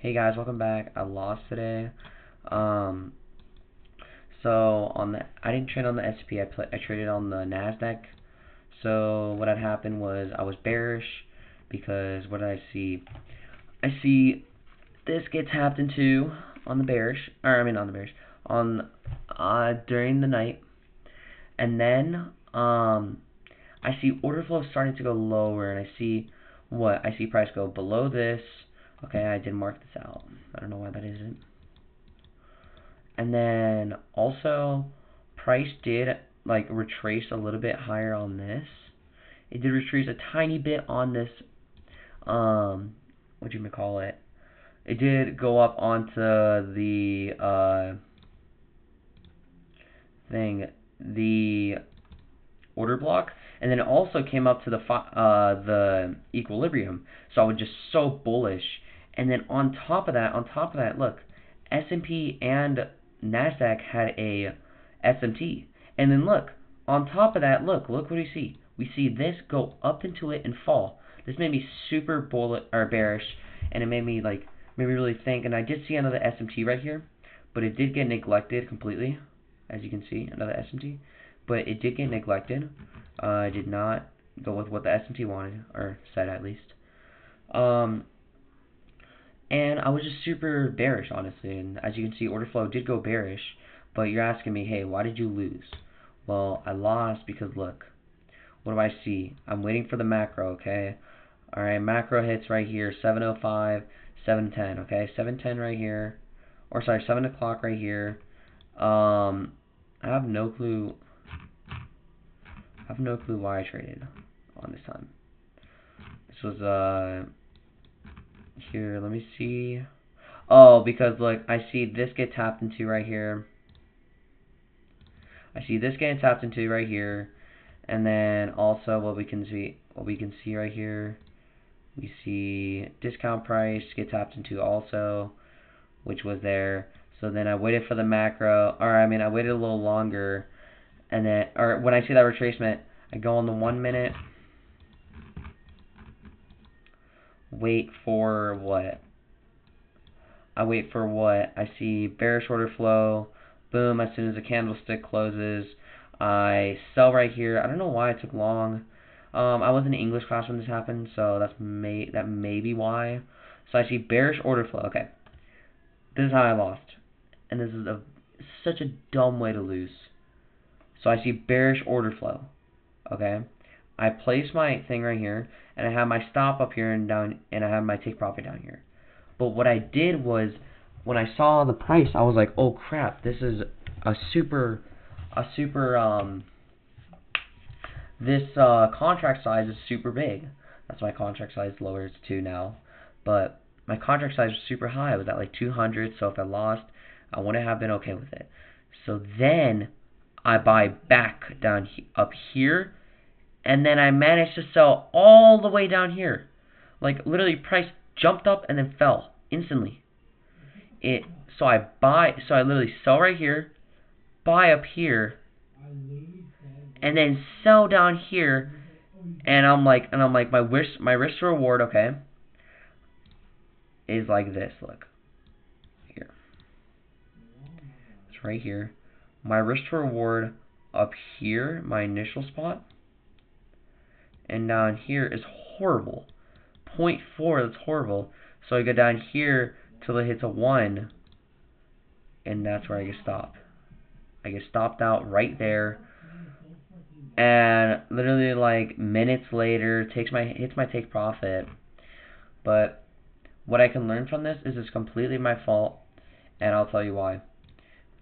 Hey guys, welcome back. I lost today. Um, so I didn't trade on the S&P. I traded on the Nasdaq. So what had happened was I was bearish because what did I see? I see this get tapped into on the bearish, or I mean on the bearish, on during the night, and then I see order flow starting to go lower, and I see price go below this. Okay, I did mark this out. I don't know why that isn't. And then also price did like retrace a little bit higher on this. It did retrace a tiny bit on this what do you call it? It did go up onto the the order block, and then it also came up to the equilibrium. So I was just so bullish. And then on top of that, look, S&P and Nasdaq had a SMT. And then look, on top of that, look what we see. We see this go up into it and fall. This made me super bearish, and it made me really think. And I did see another SMT right here, but it did get neglected completely, as you can see, another SMT. But it did get neglected. I did not go with what the S&P wanted, or said at least. And I was just super bearish, honestly. And as you can see, order flow did go bearish. But you're asking me, hey, why did you lose? Well, I lost because, look, what do I see? I'm waiting for the macro, okay? Alright, macro hits right here, 7:05, 7:10, okay? 7:10 right here. Or, sorry, 7 o'clock right here. I have no clue. I have no clue why I traded on this time. This was, here, let me see. Oh, because look, I see this get tapped into right here. I see this getting tapped into right here. And then also what we can see right here, we see discount price get tapped into also, which was there. So then I waited for the macro, or I mean I waited a little longer, and then, or when I see that retracement, I go on the 1 minute, wait for what? I see bearish order flow, boom, as soon as the candlestick closes, I sell right here. I don't know why it took long. I was in English class when this happened, so that may be why. So I see bearish order flow. Okay, this is how I lost, and this is such a dumb way to lose. So I see bearish order flow. Okay, I place my thing right here, and I have my stop up here and down, and I have my take profit down here. But what I did was, when I saw the price, I was like, oh crap, this is this contract size is super big. That's why contract size lowers to 2 now. But my contract size was super high. It was at like 200, so if I lost, I wouldn't have been okay with it. So then I buy back down up here, and then I managed to sell all the way down here. Like literally price jumped up and then fell instantly. So I literally sell right here, buy up here, and then sell down here, and I'm like my risk to reward, okay, is like this. Look here, it's right here. My risk to reward up here, my initial spot, and down here is horrible. 0.4, that's horrible. So I go down here till it hits a 1, and that's where I get stopped. I get stopped out right there, and literally like minutes later hits my take profit. But what I can learn from this is it's completely my fault, and I'll tell you why.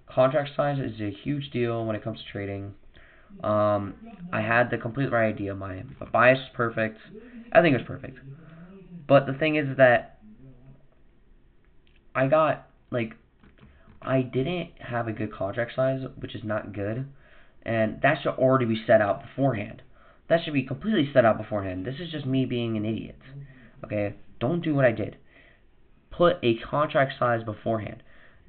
Contract size is a huge deal when it comes to trading. I had the complete right idea. My bias is perfect. I think it's perfect. But the thing is that I didn't have a good contract size, which is not good. And that should already be set out beforehand. That should be completely set out beforehand. This is just me being an idiot. Okay? Don't do what I did. Put a contract size beforehand.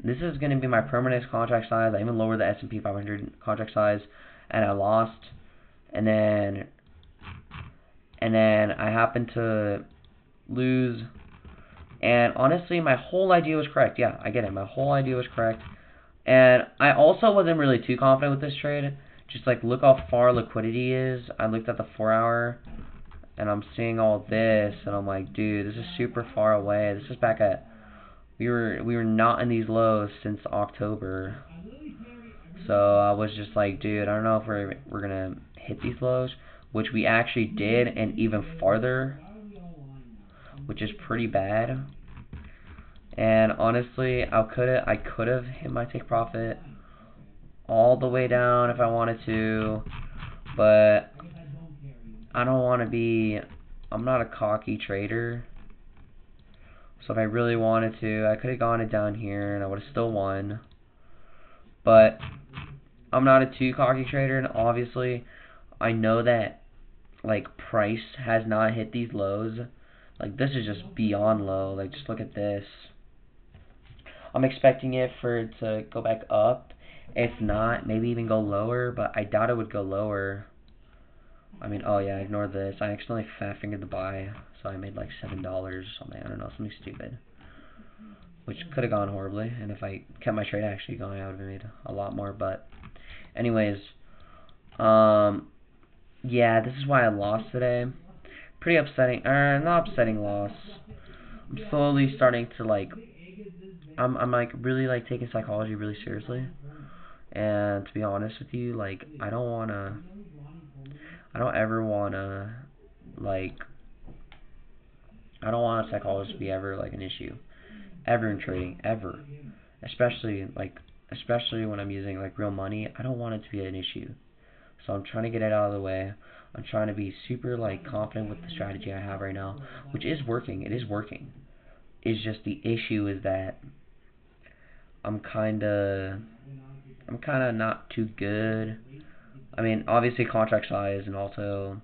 This is going to be my permanent contract size. I even lowered the S&P 500 contract size, and I lost. And then I happened to lose, And honestly, my whole idea was correct. Yeah, I get it. My whole idea was correct. And I also wasn't really too confident with this trade. Just like look how far liquidity is. I looked at the 4-hour and I'm seeing all this and I'm like, dude, this is super far away. This is back at we were not in these lows since October. So I was just like, dude, I don't know if we're gonna hit these lows, which we actually did, and even farther, which is pretty bad. And honestly, I could have hit my take profit all the way down if I wanted to, but I don't want to be. I'm not a cocky trader, so if I really wanted to, I could have gone it down here and I would have still won. But I'm not a too cocky trader, and obviously, I know that like price has not hit these lows. Like this is just beyond low. Like just look at this. I'm expecting it for it to go back up. If not, maybe even go lower, but I doubt it would go lower. I mean, oh yeah, ignore this. I accidentally fat fingered the buy, so I made like $7 or something. I don't know, something stupid. Which could have gone horribly, and if I kept my trade actually going, I would have made a lot more, but anyways, yeah, this is why I lost today. Pretty upsetting, not upsetting loss. I'm slowly starting to like, I'm like really like taking psychology really seriously. And to be honest with you, like I don't ever wanna like, I don't want psychology to be ever like an issue, ever in trading, ever. Especially when I'm using like real money, I don't want it to be an issue. So I'm trying to get it out of the way. I'm trying to be super like confident with the strategy I have right now, which is working. It is working. It's just the issue is that I'm kinda not too good. I mean, obviously contract size, and also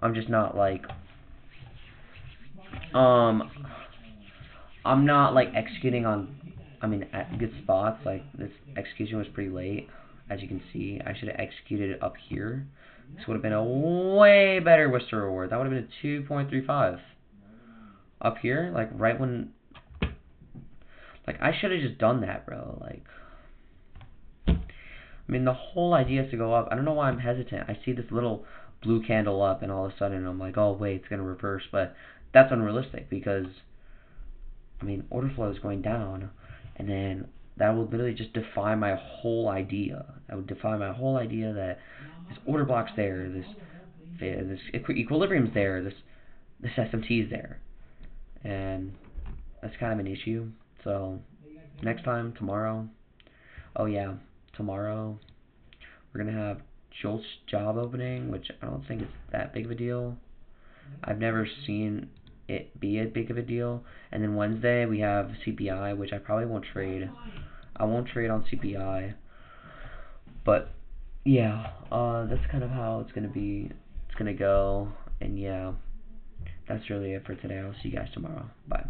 I'm just not like um I'm not like executing on, I mean, at good spots. Like this execution was pretty late, as you can see. I should have executed it up here. This would have been a way better Worcester reward. That would have been a 2.35 up here, like right when, like I should have just done that, bro. Like, I mean, the whole idea is to go up. I don't know why I'm hesitant. I see this little blue candle up, and all of a sudden I'm like, oh wait, it's gonna reverse, but that's unrealistic because I mean, order flow is going down, and then that will literally just defy my whole idea. That would defy my whole idea that this order block's there, this equilibrium's there, this SMT is there, and that's kind of an issue. So next time, tomorrow, oh yeah, tomorrow we're gonna have Jolt's job opening, which I don't think is that big of a deal. I've never seen it be a big of a deal. And then Wednesday we have CPI, which I probably won't trade. I won't trade on CPI. But yeah, that's kind of how it's gonna be. It's gonna go. And yeah, that's really it for today. I'll see you guys tomorrow. Bye.